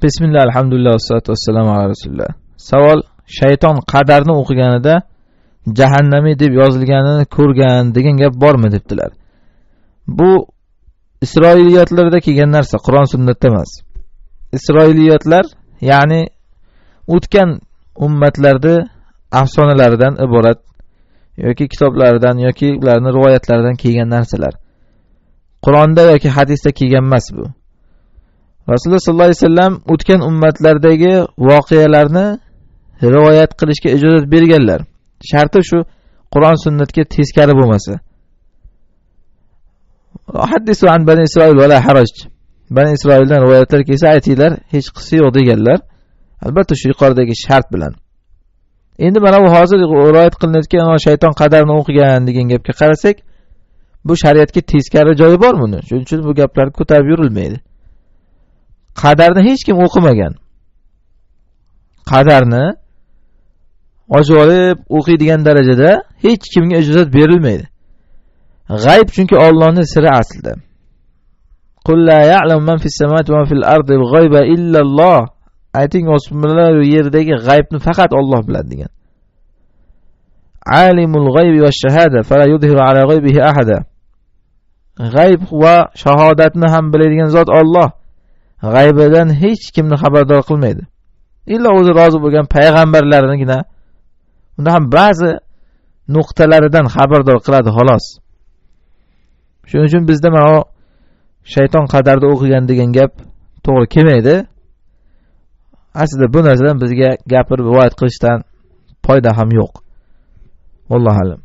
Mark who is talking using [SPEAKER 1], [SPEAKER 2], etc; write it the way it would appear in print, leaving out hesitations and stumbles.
[SPEAKER 1] Bismillah, alhamdulillah, vassalatu vassalamu ala rasulillah. Savol: shayton qadarni o'qiganida jahannamiy deb yozilganini ko'rgan degan gap bormi debdilar. Bu Isroiliyotlarda kelgan narsa, Qur'on sunnatda emas. Isroiliyotlar ya'ni o'tgan ummatlarda afsonalaridan iborat yoki kitoblaridan yoki ularning rivoyatlaridan kelgan narsalar. Qur'onda yoki hadisda kelgan emas bu. Rasululloh sollallohu alayhi vasallam o'tgan ummatlardagi voqealarni rivoyat qilishga ijozat berganlar. Sharti shu, Qur'on sunnatga teskari bo'lmasa. Hadisu an bani Isroil va la haraj. Bani Isroildan rivoyatlar kelsa aytinglar, hech qisi yo'q deganlar. Albatta shu yuqoridagi shart bilan. Endi mana bu hozir rivoyat qilinayotgan shayton qadarni o'qigan degan gapga qarasak, bu shariatga teskari joyi bor buni. Shuning uchun bu gaplarni ko'tarib yurilmaydi. Qadarni hech kim o'qimagan. Qadarni ochib olib o'qiydigan darajada hech kimga ijozat berilmaydi. G'ayb chunki Allohning siri aslida. Qul la ya'lamu man fis samawati va fil ardi g'ayba illa Alloh. Ayting, osmonlar va yerdagi g'aybni faqat Alloh biladi degan. Alimul g'aybi va shahada fala yudhiru ala g'aybihi ahada. G'ayb va shahodatni ham biladigan zot Alloh. G'aybidan hech kimni xabardor qilmaydi. Illa o'zi rozi bo'lgan payg'ambarlarnigina unda ham ba'zi nuqtalaridan xabardor qiladi xolos. Shuning uchun bizda mana shayton qadarda o'qigan degan gap to'g'ri kelmaydi. Aslida bu narsadan bizga gapirib rivoyat qilishdan foyda ham yo'q. Vallohu alam.